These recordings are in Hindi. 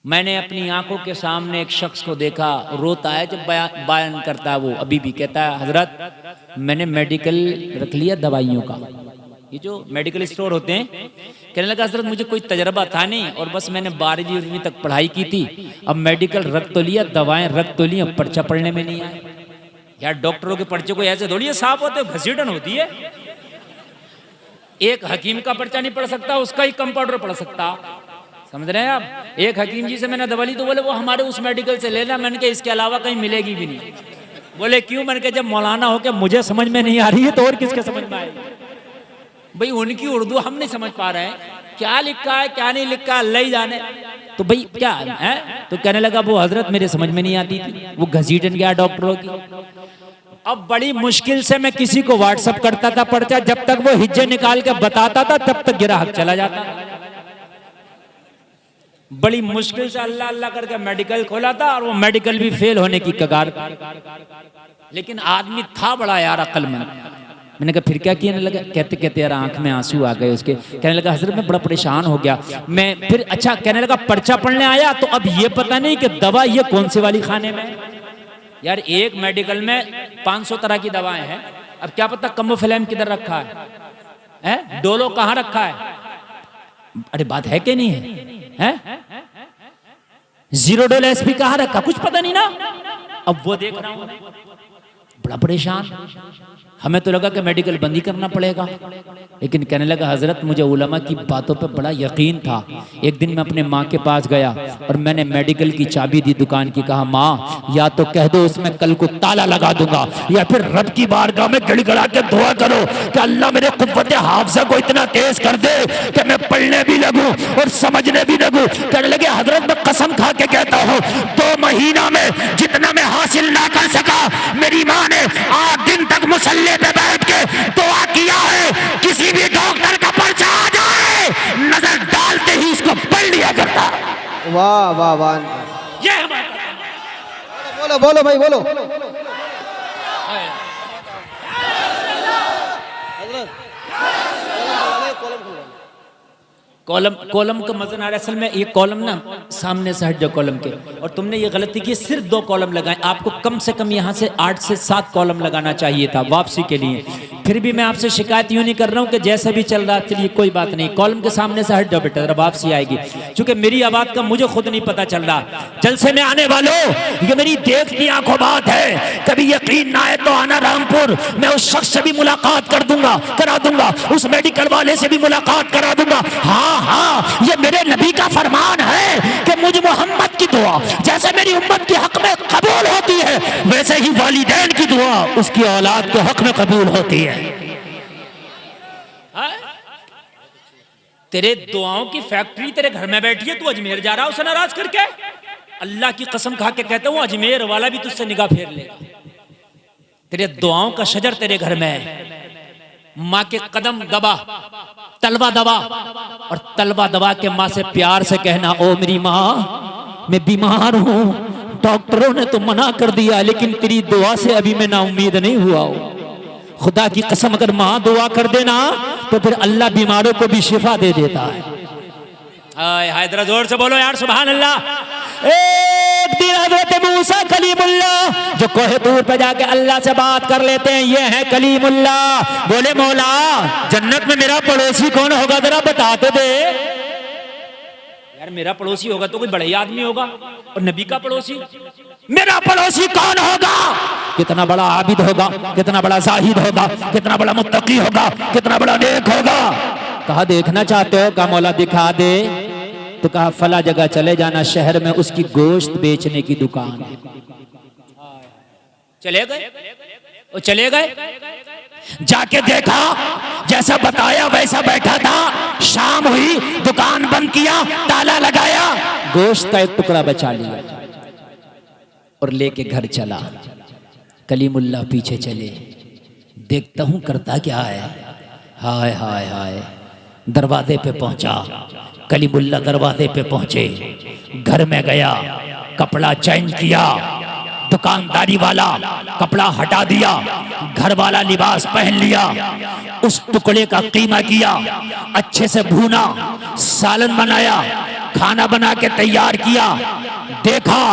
मैंने अपनी आंखों के सामने एक शख्स को देखा, रोता है जब बयान करता है। वो अभी भी कहता है, हजरत मैंने मेडिकल रख लिया दवाइयों का, ये जो मेडिकल स्टोर होते हैं। कहने लगा हजरत मुझे कोई तजर्बा था नहीं और बस मैंने 12वीं तक पढ़ाई की थी, अब मेडिकल रख तो लिया, दवाएं रख तो ली, अब पर्चा पढ़ने में नहीं आए। यार डॉक्टरों के पर्चे को ऐसे थोड़ी साफ होते, घसीटन होती है। एक हकीम का पर्चा नहीं पढ़ सकता, उसका ही कंपाउंडर पढ़ सकता। समझ रहे हैं आप? एक हकीम जी से मैंने दवा ली तो बोले वो हमारे उस मेडिकल से लेना। मैंने कहा इसके अलावा कहीं मिलेगी भी नहीं। बोले क्यों? मैंने कहा जब मौलाना हो के मुझे समझ में नहीं आ रही है तो और किसके समझ में आएगी? भाई उनकी उर्दू हम नहीं समझ पा रहे हैं, क्या लिखा है क्या नहीं लिखा है अल्लाह ही जाने। तो भाई क्या है? तो कहने लगा वो हजरत मेरे समझ में नहीं आती थी, वो घसीटन गया डॉक्टरों की। अब बड़ी मुश्किल से मैं किसी को व्हाट्सअप करता था पर्चा, जब तक वो हिज्जे निकाल के बताता था तब तक ग्राहक चला जाता था। बड़ी मुश्किल से अल्लाह अल्लाह करके मेडिकल खोला था और वो मेडिकल भी फेल होने की कगार। लेकिन आदमी था बड़ा यार अक्लमंद। मैंने कहा फिर क्या किया? लगा कहते कहते यार आंख में आंसू आ गए उसके। कहने लगा हजरत मैं बड़ा परेशान हो गया मैं। फिर अच्छा कहने लगा पर्चा पढ़ने आया तो अब ये पता नहीं कि दवा ये कौन से वाली खाने में। यार एक मेडिकल में 500 तरह की दवाएं हैं, अब क्या पता कमोफ्लेम किधर रखा है, डोलो कहाँ रखा है। अरे बात है कि नहीं है? जीरो डोल एसपी कहाँ रखा, कुछ पता नहीं ना। अब वो देख रहा हूं बड़ा परेशान। हमें तो लगा कि मेडिकल बंद ही करना पड़ेगा, लेकिन कहने लगा हजरत मुझे उलमा की बातों पे बड़ा यकीन था। एक दिन मैं अपने माँ के पास गया और मैंने मेडिकल की चाबी दी दुकान की, कहा माँ या तो कह दो उसमें कल को ताला लगा दूंगा या फिर रब की बारगाह में गिड़गिड़ा के दुआ करो कि अल्लाह मेरे कुव्वत हाफिज़ा को इतना तेज कर दे कि मैं पढ़ने भी लगूं और समझने भी लगूं। कहने लगे हजरत मैं कसम खा के कहता हूँ 2 महीना में जितना मैं हासिल ना कर सका मेरी माँ ने 8 दिन तक मुसल्ले पे बैठ के दुआ किया है। किसी भी डॉक्टर का पर्चा आ जाए नजर डालते ही इसको पढ़ लिया करता। वाह वाह वाह, ये हमारा बोलो बोलो भाई बोलो। कॉलम का मजा आ रहा है। असल में ये कॉलम ना सामने से हट जाओ कॉलम के, और तुमने ये गलती की सिर्फ 2 कॉलम लगाए। आपको कम से कम यहाँ से 8 से 7 कॉलम लगाना चाहिए था वापसी के लिए। फिर भी मैं आपसे शिकायत यूं नहीं कर रहा हूँ कि जैसे भी चल रहा चलिए कोई बात नहीं, कॉलम के सामने से हट जाओ बेटा, जरा वापसी आएगी। क्योंकि मेरी आवाज का मुझे खुद नहीं पता चल रहा। जलसे में आने वालों ये मेरी देखती आंखों बात है, कभी यकीन ना आए तो आना रामपुर, मैं उस शख्स से भी मुलाकात करा दूंगा, उस मेडिकल वाले से भी मुलाकात करा दूंगा। हाँ ये मेरे नबी का फरमान है कि मुझ मोहम्मद की दुआ जैसे मेरी उम्मत के हक में कबूल होती है वैसे ही वालिदैन की दुआ उसकी औलाद के हक में कबूल होती है। तेरे दुआओं की फैक्ट्री तेरे घर में बैठी है, तू अजमेर जा रहा है उसे नाराज करके। अल्लाह की कसम खा के कहता हूँ अजमेर वाला भी तुझसे निगाह फेर लेगा। तेरे दुआओं का शजर तेरे घर में है। माँ के कदम दबा, तलवा दबा, और तलवा दबा के माँ से प्यार से कहना ओ मेरी माँ मैं बीमार हूँ, डॉक्टरों ने तो मना कर दिया लेकिन तेरी दुआ से अभी मैं ना उम्मीद नहीं हुआ हूँ। खुदा की कसम अगर माँ दुआ कर देना तो फिर अल्लाह बीमारों को भी शिफा दे देता है। हाय जरा जोर से बोलो यार सुभान अल्लाह। एक दिन हज़रत मूसा कलीमुल्लाह जो कोहे दूर पे जाके अल्लाह से बात कर लेते हैं, ये है कलीमुल्लाह। बोले मौला जन्नत में मेरा पड़ोसी कौन होगा जरा बताते दे। यार मेरा पड़ोसी होगा तो कोई बड़ा ही आदमी होगा, और नबी का पड़ोसी मेरा पड़ोसी कौन होगा? कितना बड़ा आबिद होगा, कितना बड़ा जाहिद होगा, कितना बड़ा मुत्तकी होगा, कितना बड़ा नेक होगा। कहा देखना चाहते हो? कहा मौला दिखा दे। तो कहा फला जगह चले जाना, शहर में उसकी गोश्त बेचने की दुकान है। चले गए जाके देखा जैसा बताया वैसा बैठा था। शाम हुई, दुकान बंद किया, ताला लगाया, गोश्त का एक टुकड़ा बचा लिया और लेके घर चला। कलीमुल्लाह पीछे चले, देखता हूं करता क्या है। हाय हाय हाय, दरवाजे पे पहुंचा। कलीमुल्लाह दरवाजे पे पहुंचे, घर में गया, कपड़ा चेंज किया, दुकानदारी वाला कपड़ा हटा दिया, घर वाला लिबास पहन लिया, उस टुकड़े का कीमा किया, अच्छे से भूना, सालन बनाया, खाना बना के तैयार किया, देखा।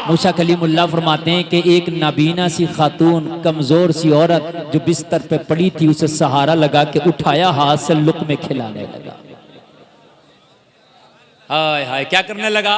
मूसा कलीमुल्लाह फरमाते हैं कि एक नाबीना सी खातून, कमजोर सी औरत जो बिस्तर पे पड़ी थी, उसे सहारा लगा के उठाया, हाथ से लुक़्मे खिलाने लगा। हाय हाय, क्या करने लगा?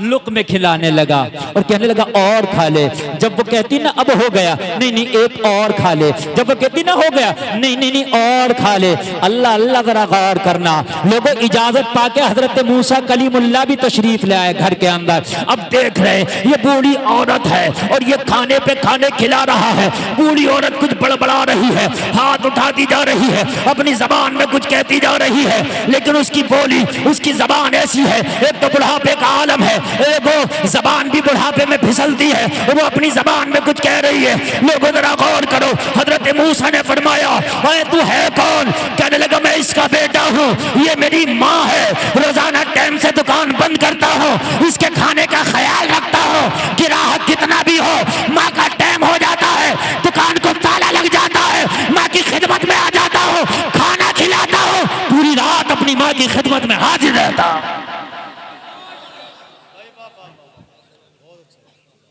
लुक़्मे खिलाने लगा और कहने लगा और खा ले। जब वो कहती ना अब हो गया, नहीं नहीं एक और खा ले। जब वो कहती ना हो गया, नहीं नहीं नहीं और खा ले। अल्लाह अल्लाह जरा गौर करना लोगों, इजाजत पाके हजरत मूसा कलीमुल्लाह भी तशरीफ ले आए घर के अंदर। अब देख रहे ये बूढ़ी औरत है और ये खाने पे खाने खिला रहा है। बूढ़ी औरत कुछ बड़बड़ा रही है, हाथ उठाती जा रही है, अपनी जबान में कुछ कहती जा रही है, लेकिन उसकी बोली, उसकी जबान ऐसी है, एक तो बुढ़ापे का आलम है, वो जबान भी बुढ़ापे में फिसलती है, वो अपनी जबान में कुछ कह रही है। लोगों जरा गौर करो, हजरत मूसा ने फरमाया, अरे तू है कौन? कहने लगा मैं इसका बेटा हूँ, ये मेरी माँ है, रोजाना टाइम से दुकान बंद करता हूँ, इसके खाने का ख्याल रखता हूँ, गिराहक कितना भी हो, माँ का टाइम हो जाता है, दुकान को ताला लग जाता है, माँ की खिदमत में आ जाता हूँ, खाना खिलाता हूँ, पूरी रात अपनी माँ की खिदमत में हाजिर रहता हूँ।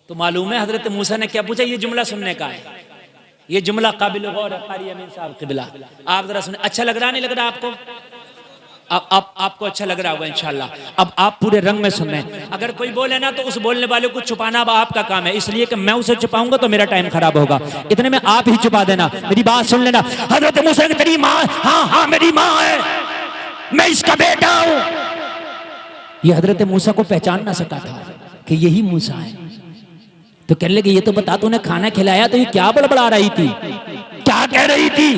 तो मालूम है हजरत मूसा ने क्या पूछा? ये जुमला सुनने का है, ये जुमला काबिल गौर है। कारी अमीन साहब क़िबला, आप जरा सुने। अच्छा लग रहा नहीं लग रहा आपको? आपको अच्छा लग रहा होगा इंशाल्लाह। अब आप पूरे रंग में सुन रहे हैं। अगर कोई बोले ना तो उस बोलने वाले को छुपाना अब आपका काम है, इसलिए कि मैं उसे छुपाऊंगा तो मेरा टाइम खराब होगा। इतने में आप ही छुपा देना, मेरी बात सुन लेना। हजरत मूसा ने तेरी माँ? हाँ हाँ मेरी माँ है, मैं इसका बेटा हूँ। ये हजरत मूसा को पहचान ना सका था कि यही मूसा है। तो कहने लगे ये तो बता, तूने खाना खिलाया तो ये क्या बड़बड़ा रही थी, क्या कह रही थी?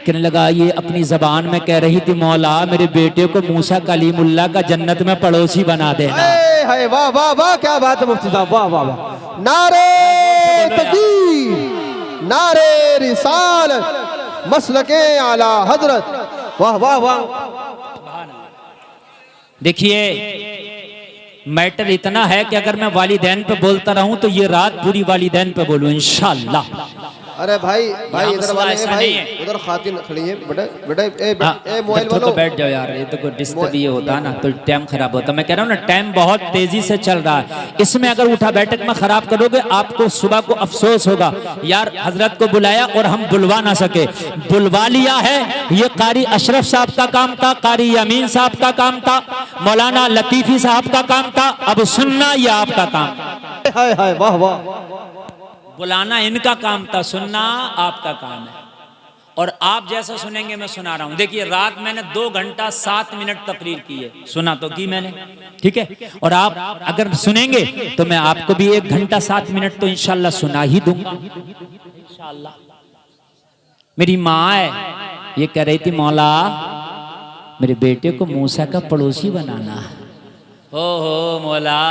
कहने लगा ये अपनी जबान में कह रही थी, मौला मेरे बेटे को मूसा कलीमुल्लाह का जन्नत में पड़ोसी बना देना। हाय वाह वाह वाह, क्या बात है मुफ्ती साहब, वाह वाह वाह। नारे तकबीर, नारे रिसालत, मसलके आला हजरत, वाह वाह वाह। देखिए मैटर इतना है कि अगर मैं वालिदैन पे बोलता रहूं तो ये रात पूरी वालिदैन पे बोलूं इंशाल्लाह। अरे भाई भाई इधर वाले हैं भाई, उधर खातिन खड़ी है। बेटा बेटा ए मोबाइल वालों, बैठ जाओ यार, ये तो कोई डिस्टर्ब ये होता ना तो टाइम खराब होता। मैं कह रहा हूँ ना टाइम बहुत तेजी से चल रहा है, इसमें अगर उठा बैठक में खराब करोगे आपको सुबह को अफसोस होगा। यार हजरत को बुलाया और हम बुलवा ना सके, बुलवा लिया है। ये कारी अशरफ साहब का काम था, कारी अमीन साहब का काम था, मौलाना लतीफी साहब का काम था, अब सुनना ये आपका काम। हाय हाय वाह वाह। बुलाना इनका काम था, सुनना आपका काम है। और आप जैसा सुनेंगे मैं सुना रहा हूं। देखिए रात मैंने 2 घंटा 7 मिनट तकरीर की है, सुना तो की मैंने, ठीक है। और आप अगर सुनेंगे तो मैं आपको भी 1 घंटा 7 मिनट तो इंशाल्लाह सुना ही दूंगा इंशाल्लाह। मेरी माँ है, ये कह रही थी मौला मेरे बेटे को मूसा का पड़ोसी बनाना। हो मौला,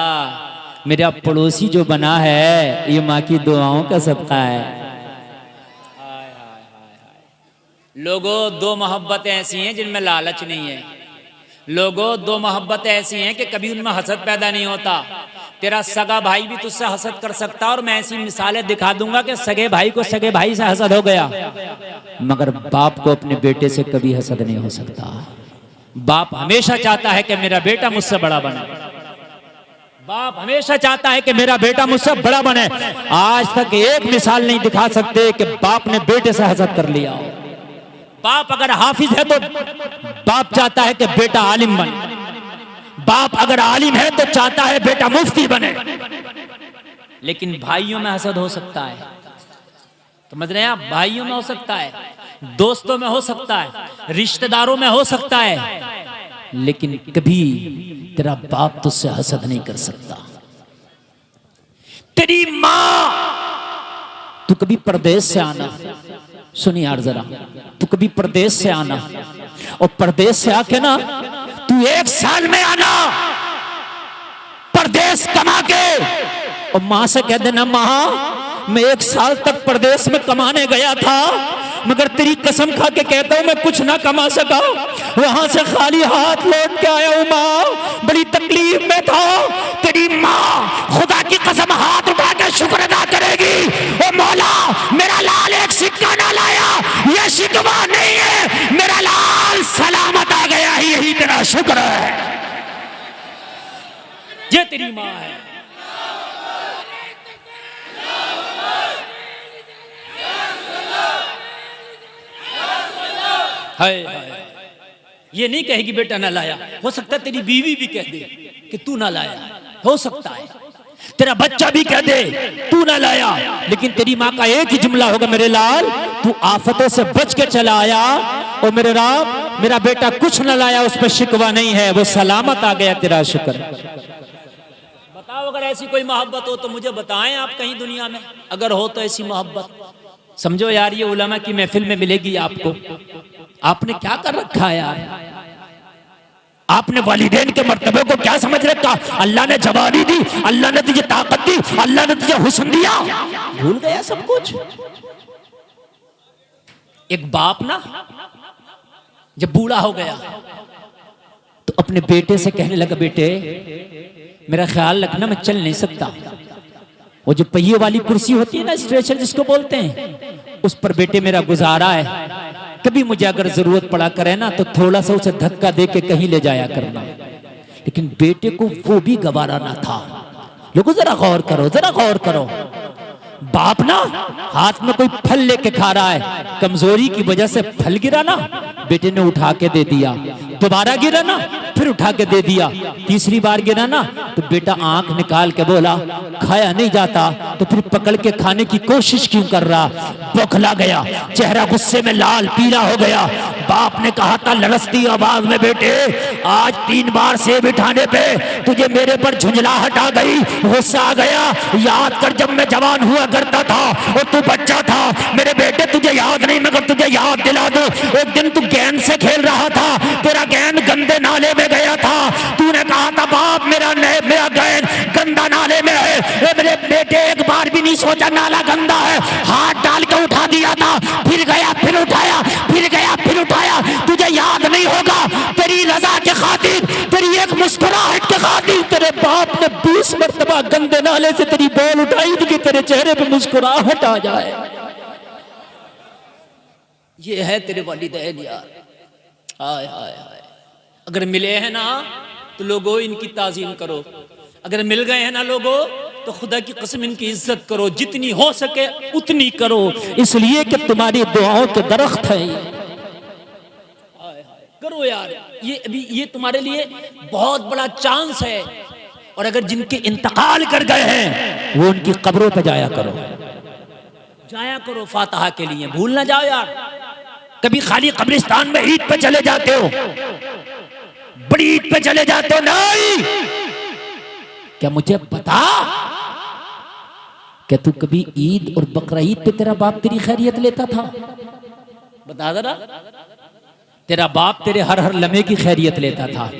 मेरा पड़ोसी जो बना है ये माँ की दुआओं का सदका है। लोगों 2 मोहब्बतें ऐसी हैं जिनमें लालच नहीं है। लोगों 2 मोहब्बतें ऐसी हैं कि कभी उनमें हसद पैदा नहीं होता। तेरा सगा भाई भी तुझसे हसद कर सकता है, और मैं ऐसी मिसालें दिखा दूंगा कि सगे भाई को सगे भाई से हसद हो गया, मगर बाप को अपने बेटे से कभी हसद नहीं हो सकता। बाप हमेशा चाहता है कि मेरा बेटा मुझसे बड़ा बने। बाप हमेशा चाहता है कि मेरा बेटा मुझसे बड़ा बने। आज तक एक मिसाल नहीं दिखा सकते कि बाप ने बेटे से हसद कर लिया। बाप अगर हाफिज है तो बाप चाहता है कि बेटा आलिम बने। बाप अगर आलिम है तो चाहता है बेटा मुफ्ती बने। लेकिन भाइयों में हसद हो सकता है, समझ रहे हैं आप? भाइयों में हो सकता है, दोस्तों में हो सकता है, रिश्तेदारों में हो सकता है, लेकिन कभी तेरा बाप तुझसे हसद नहीं कर सकता। तेरी माँ, तू कभी परदेश से आना, सुन यार जरा, तू कभी परदेश से आना और परदेश से आके ना तू 1 साल में आना परदेश कमा के, और माँ से कह देना माँ मैं 1 साल तक परदेश में कमाने गया था, मगर तेरी कसम खा के कहता हूं मैं कुछ ना कमा सका, वहां से खाली हाथ लौट के आया हूं माँ, बड़ी तकलीफ में था। तेरी माँ खुदा की कसम हाथ उठा के शुक्र अदा करेगी, ओ मौला मेरा लाल एक सिक्का ना लाया, ये शिकवा नहीं है, मेरा लाल सलामत आ गया, यही तेरा शुक्र है। ये तेरी माँ है। हाय हाय, ये नहीं कहेगी बेटा ना लाया। हो सकता है तेरी बीवी भी कह दे कि तू ना लाया, हो सकता है तेरा बच्चा भी कह दे तू ना लाया, लेकिन तेरी माँ का एक ही जुमला होगा, मेरे लाल तू आफतों से बच के चला आया और मेरे राम मेरा बेटा कुछ ना लाया, उस पर शिकवा नहीं है, वो सलामत आ गया, तेरा शुक्र। बताओ अगर ऐसी कोई मोहब्बत हो तो मुझे बताएं आप कहीं दुनिया में, अगर हो तो ऐसी मोहब्बत। समझो यार, ये उलमा की महफिल में मिलेगी आपको। आपने क्या कर रखा है यार? आपने वालिदैन के मर्तबे को क्या समझ रखा? अल्लाह ने जवानी दी, अल्लाह ने तुझे ताकत दी, अल्लाह ने तुझे हुस्न दिया, भूल गया सब कुछ। एक बाप ना जब बूढ़ा हो गया तो अपने बेटे से कहने लगा, बेटे मेरा ख्याल रखना, मैं चल नहीं सकता, वो जो पहिए वाली कुर्सी होती है ना, स्ट्रेचर जिसको बोलते हैं, उस पर बेटे मेरा गुजारा है, कभी मुझे अगर जरूरत पड़ा करे ना तो थोड़ा सा उसे धक्का दे के कहीं ले जाया करना। लेकिन बेटे को वो भी गवारा ना था। लोगों जरा गौर करो, जरा गौर करो। बाप ना हाथ में कोई फल लेके खा रहा है, कमजोरी की वजह से फल गिरा ना, बेटे ने उठा के दे दिया, दोबारा गिरा ना फिर उठा के दे दिया, तीसरी बार गिरा ना तो बेटा आंख निकाल के बोला खाया नहीं जाता, तो फिर पकड़ के खाने की कोशिश क्यों कर रहा? बौखला गया, चेहरा गुस्से में लाल पीला हो गया। बाप ने कहा था लड़सती आवाज में, बेटे आज 3 बार सेब उठाने पे तुझे मेरे पर झुंझलाहट आ गई, गुस्सा आ गया। याद कर जब मैं जवान हुआ करता था और तू बच्चा था। मेरे बेटे तुझे याद नहीं, मगर तुझे याद दिला दो, एक दिन तू गेंद से खेल रहा था, तेरा गेंद गंदे नाले में गया था, तूने कहा था बाप मेरा गेंद गंदा नाले में है। मेरे बेटे एक बार भी नहीं सोचा नाला गंदा है, हाथ डाल के उठा दिया था, फिर गया फिर उठाया, फिर गया फिर उठाया। तुझे याद नहीं होगा, तेरी रजा के खातिर, तेरी एक मुस्कुराहट के खातिर तेरे बाप ने 20 मरतबा गंदे नाले से तेरी बॉल उठाई थी कि तेरे चेहरे पे मुस्कुराहट आ जाए। ये है तेरे वालिदैन यार। हाय हाय हाय, अगर मिले हैं ना तो लोगों इनकी ताजीम करो, अगर मिल गए हैं ना लोगों तो खुदा की कसम इनकी इज्जत करो, जितनी हो सके उतनी करो, इसलिए कि तुम्हारी दुआओं के दरख्त है। करो यार, ये अभी ये तुम्हारे लिए बहुत बड़ा चांस है। और अगर जिनके इंतकाल कर गए हैं वो उनकी कब्रों पे जाया करो, जाया करो फातिहा के लिए, भूल ना जाओ यार। कभी खाली कब्रिस्तान में ईद पे चले जाते हो, बड़ी ईद पे चले जाते हो, नहीं। क्या मुझे बता, क्या तू कभी ईद और बकरा ईद पे तेरा बाप तेरी खैरियत लेता था? बता जरा, तेरा बाप तेरे हर हर लम्हे की खैरियत लेता था।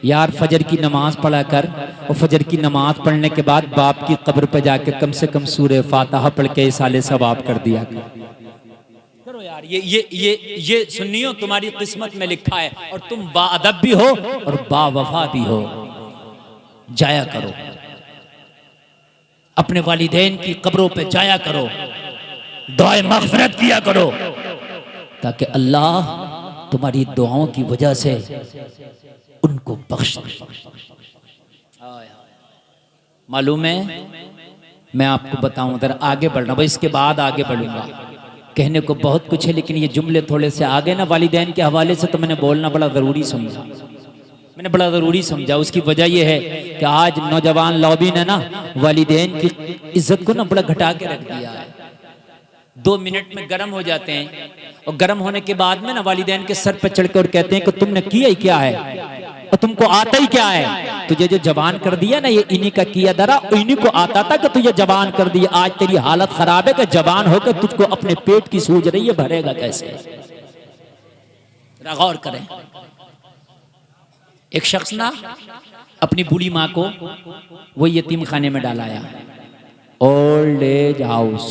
यार फजर की नमाज पढ़ा कर, और फजर की नमाज पढ़ने के बाद बाप की कब्र पे जाके कम से कम सूरह फातिहा पढ़ के इसाले सवाब कर दिया करो यार। ये सुन्नियों तुम्हारी किस्मत में लिखा है, और तुम बाअदब भी हो और बावफा भी हो। जाया करो, अपने वालिदैन की कब्रों पे जाया करो, दुआए मग़फ़िरत किया करो, ताकि अल्लाह तुम्हारी दुआओं की वजह से उनको बख्श दे। मालूम है, मैं आपको बताऊं, उधर आगे बढ़ना, भाई इसके बाद आगे बढ़ूंगा। कहने को बहुत कुछ है, लेकिन ये जुमले थोड़े से आगे ना वालिदैन के हवाले से तो मैंने बोलना बड़ा ज़रूरी समझा, मैंने बड़ा ज़रूरी समझा। उसकी वजह यह है कि आज नौजवान लॉबी ने ना वालिदैन की इज्जत को ना बड़ा घटा के रख दिया है। 2 मिनट में गर्म हो जाते हैं, और गर्म होने के बाद में ना वालिदैन के सर पर चढ़ के और कहते हैं कि तुमने किया ही क्या है और तुमको आता ही क्या है। तुझे जो जवान कर दिया ना, ये इन्हीं का किया दरा, इन्हीं को आता था कि तुझे जवान कर दिया। आज तेरी हालत खराब है कि जवान होकर तुझको अपने पेट की सूझ रही है, भरेगा कैसे? गौर करें। एक शख्स ना अपनी बूढ़ी माँ को वो यतीम खाने में डालाया, ओल्ड एज हाउस,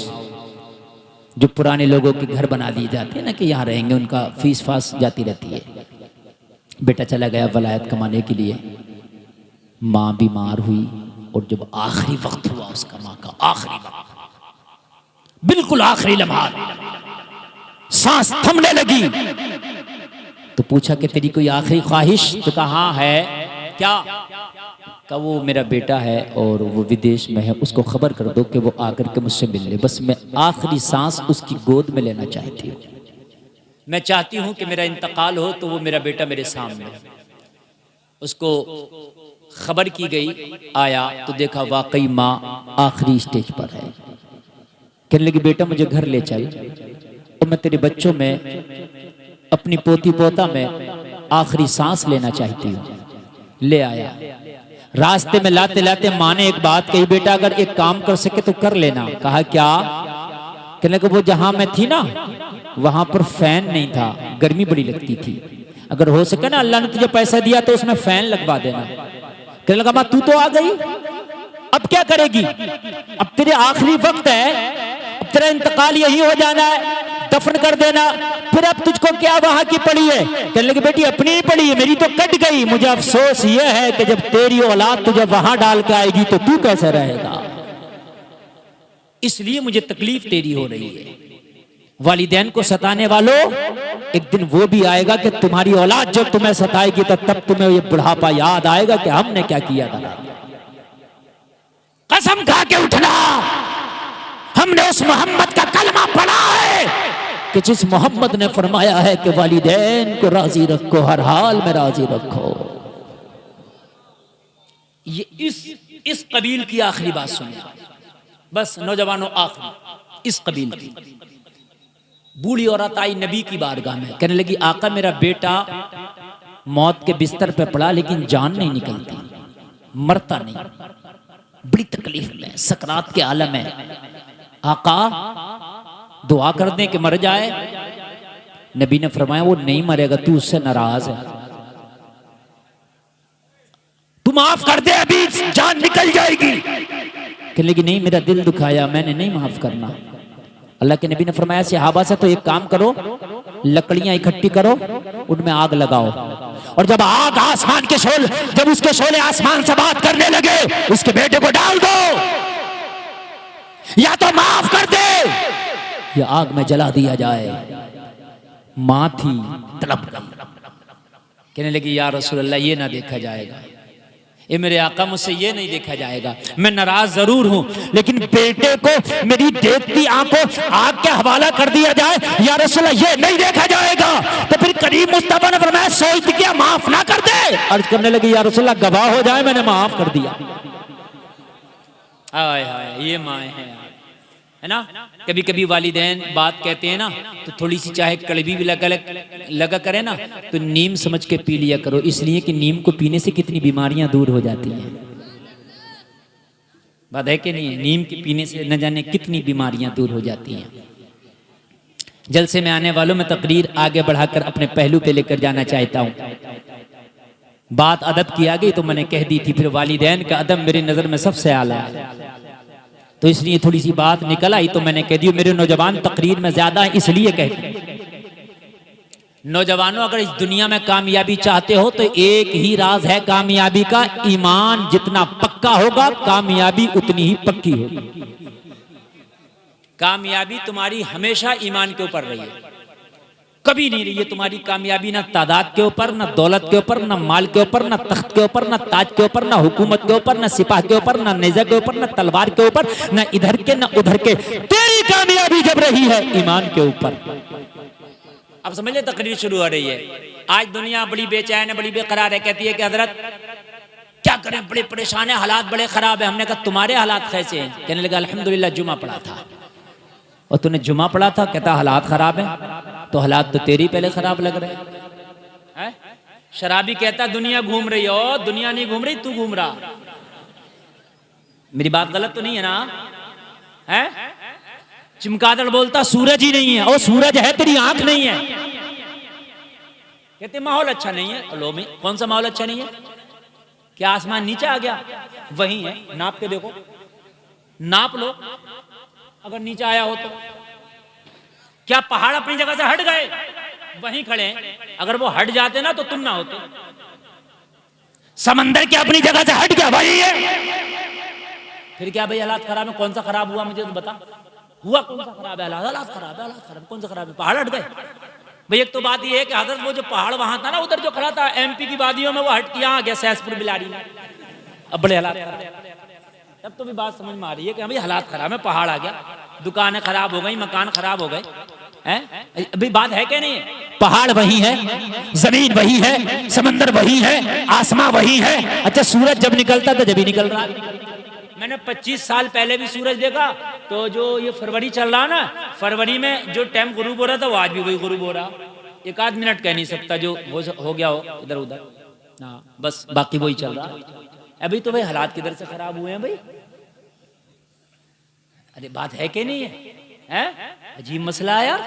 जो पुराने लोगों के घर बना दिए जाते हैं ना कि यहाँ रहेंगे, उनका फीस फास जाती रहती है। बेटा चला गया वलायत कमाने के लिए, माँ बीमार हुई, और जब आखिरी वक्त हुआ उसका, माँ का आखिरी वक्त, बिल्कुल आखिरी लम्हा, सांस थमने लगी, तो पूछा कि तेरी कोई आखिरी ख्वाहिश? तो कहा हाँ है, क्या? का वो मेरा बेटा है और वो विदेश में है, उसको खबर कर दो कि वो आकर के मुझसे मिल ले, बस मैं आखिरी सांस उसकी गोद में लेना चाहती हूँ। मैं चाहती हूँ कि मेरा इंतकाल हो तो वो मेरा बेटा मेरे सामने। उसको खबर की गई, आया तो देखा वाकई माँ आखिरी स्टेज पर है। कहने लगी बेटा मुझे घर ले चल, तो मैं तेरे बच्चों में अपनी पोती पोता में आखिरी सांस लेना चाहती हूँ। ले आया। रास्ते में लाते लाते माँ ने एक बात कही, बेटा अगर एक काम कर सके तो कर लेना। कहा क्या? कहने लगा वो जहां मैं थी ना वहां पर फैन नहीं था, गर्मी बड़ी लगती थी, अगर हो सके ना अल्लाह ने तुझे पैसा दिया तो उसमें फैन लगवा देना। कहने लगा माँ तू तो आ गई, अब क्या करेगी? अब तेरे आखिरी वक्त है, अब तेरा इंतकाल यही हो जाना है, दफन कर देना, फिर अब तुझको क्या वहां की पड़ी है? कहने लगी बेटी अपनी ही पड़ी है, मेरी तो कट गई। मुझे अफसोस यह है कि जब तेरी औलाद तुझे वहां डाल के आएगी तो तू कैसे रहेगा, इसलिए मुझे तकलीफ तेरी हो रही है। वालिदैन को सताने वालों, एक दिन वो भी आएगा कि तुम्हारी औलाद जब तुम्हें सताएगी तो तब तुम्हें ये बुढ़ापा याद आएगा कि हमने क्या किया था। कसम खा के उठना, हमने उस मोहम्मद का कलमा पढ़ा है कि जिस मोहम्मद ने फरमाया है कि वालिदैन को राजी रखो, हर हाल में राजी रखो। ये इस कबील की आखिरी बात सुनिए, बस नौजवानों, आखिरी इस कबील की। बूढ़ी औरत आई नबी की बारगाह में, कहने लगी आका मेरा बेटा मौत के बिस्तर पे पड़ा लेकिन जान नहीं निकलती, मरता नहीं, बड़ी तकलीफ में, सकरात के आलम में, आका दुआ कर दें कि मर जाए। नबी ने फरमाया वो नहीं मरेगा, तू उससे नाराज है, तू माफ कर दे, अभी जान निकल जाएगी। कहने लगी नहीं मेरा दिल दुखाया, मैंने नहीं माफ करना। अल्लाह के नबी ने फरमाया सहाबा से तो एक काम करो, लकड़ियां इकट्ठी करो, उनमें आग लगाओ, और जब आग आसमान के शोल, जब उसके शोले आसमान से बात करने लगे, उसके बेटे को डाल दो, या तो माफ कर दे या आग में जला दिया जाए। मां थी, तड़प गई, कहने लगी या रसूल अल्लाह ये ना देखा जाएगा, ये मेरे आका मुझसे ये नहीं देखा जाएगा, मैं नाराज जरूर हूं लेकिन बेटे को मेरी देखती आंखों आग के हवाला कर दिया जाए, या रसूल ये नहीं देखा जाएगा। तो फिर करीम मुस्तफा ने फरमाया सोचती क्या माफ ना कर दे? अर्ज करने लगी या रसूल गवाह हो जाए मैंने माफ कर दिया। हाय हाय ये माए हैं, है ना। कभी कभी वालिदैन बात कहते हैं ना तो थोड़ी सी चाहे कड़वी भी लगा करे ना तो नीम समझ के पी लिया करो, इसलिए कि नीम को पीने से कितनी बीमारियां दूर हो जाती हैं। बात है कि नहीं है? नीम के पीने से न जाने कितनी बीमारियां दूर हो जाती हैं। जलसे में आने वालों में तकरीर आगे बढ़ाकर अपने पहलू पे लेकर जाना चाहता हूं। बात अदब की आ गई तो मैंने कह दी थी, फिर वालिदैन का अदब मेरी नजर में सबसे आला है, तो इसलिए थोड़ी सी बात निकल आई तो मैंने कह दी। मेरे नौजवान तकरीर में ज्यादा है इसलिए कह दी। नौजवानों अगर इस दुनिया में कामयाबी चाहते हो तो एक ही राज है कामयाबी का, ईमान जितना पक्का होगा कामयाबी उतनी ही पक्की होगी। कामयाबी तुम्हारी हमेशा ईमान के ऊपर रही है, कभी नहीं रही है तुम्हारी कामयाबी ना तादाद के ऊपर, ना दौलत के ऊपर, ना माल के ऊपर, ना तख्त के ऊपर, ना ताज के ऊपर, ना हुकूमत के ऊपर, ना सिपाह के ऊपर, ना नेजा के ऊपर, ना तलवार के ऊपर, ना इधर के ना उधर के। तेरी कामयाबी जब रही है ईमान के ऊपर। अब समझ ले तकरीर शुरू हो रही है। आज दुनिया बड़ी बेचैन है, बड़ी बेकरार है, कहती है कि हजरत क्या करें, बड़े परेशान है, हालात बड़े खराब है। हमने कहा तुम्हारे हालात कैसे हैं? कहने लगा अल्हम्दुलिल्लाह जुमा पढ़ा था। और तूने जुमा पढ़ा था? कहता हालात खराब है। तो हालात तो तेरी पहले खराब लग रहे हैं। शराबी कहता दुनिया घूम रही हो, दुनिया नहीं घूम रही, तू घूम रहा। मेरी बात गलत तो नहीं है ना? है चमगादड़ बोलता सूरज ही नहीं है, और सूरज है तेरी आंख नहीं है। कहते माहौल अच्छा नहीं है। लो में कौन सा माहौल अच्छा नहीं है? क्या आसमान नीचे आ गया? वही है, नाप के देखो, नाप लो अगर नीचे आया हो तो। क्या पहाड़ अपनी जगह से हट गए? वहीं खड़े हैं, अगर वो हट जाते ना तो तुम ना होते। समंदर क्या अपनी जगह से हट गया? वही है। फिर क्या भाई हालात खराब है? कौन सा खराब हुआ मुझे तो बता। हुआ कौन सा खराब है? हालात खराब है, हालात खराब, कौन सा खराब है? पहाड़ हट गए? भाई एक तो बात ये है कि हजरत वो जो पहाड़ वहां था ना, उधर जो खड़ा था एमपी की वादियों में, वो हट के यहाँ आ गया सहसपुर बिलाड़ी में। अब बड़े हालात खराब। तब तो भी बात समझ में आ रही है कि भाई हालात खराब है, पहाड़ आ गया, दुकानें खराब हो गई, मकान खराब हो गए हैं। अभी बात है क्या नहीं है? पहाड़ वही है, जमीन वही है, समंदर वही है, आसमां वही है। अच्छा सूरज जब निकलता था जब ही निकल रहा। मैंने 25 साल पहले भी सूरज देखा, तो जो ये फरवरी चल रहा ना, फरवरी में जो टाइम गुरूब हो रहा था वो आज भी वही गुरूब हो रहा। एक आध मिनट कह नहीं सकता जो हो गया हो इधर उधर, हाँ बस बाकी वही चल रहा। अभी तो भाई हालात किधर से खराब हुए हैं भाई। अरे बात है कि नहीं है? अजीब मसला है यार।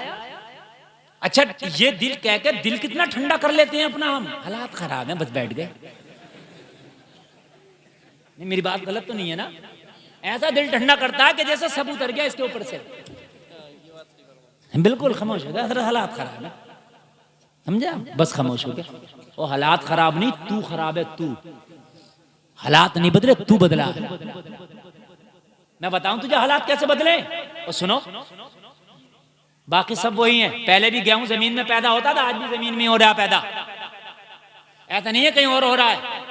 अच्छा ये दिल कह के दिल कितना ठंडा कर लेते हैं अपना हम, हालात खराब हैं बस बैठ गए। नहीं मेरी बात गलत तो नहीं है ना? ऐसा दिल ठंडा करता है कि जैसे सब उतर गया इसके ऊपर से। बिल्कुल खामोश हो गया, हालात खराब है, समझा? बस खामोश हो गया। वो हालात खराब नहीं, तू खराब है तू। हालात नहीं बदले, तू बदला है। मैं बताऊं तुझे हालात कैसे बदले? और सुनो, बाकी सब वही है। पहले भी गेहूं जमीन में पैदा होता था, आज भी जमीन में हो रहा पैदा। ऐसा नहीं है कहीं और हो रहा है।